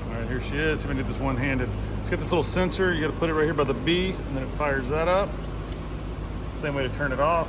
All right, here she is. See if I can do this one-handed. It's got this little sensor. You got to put it right here by the B, and then it fires that up. Same way to turn it off.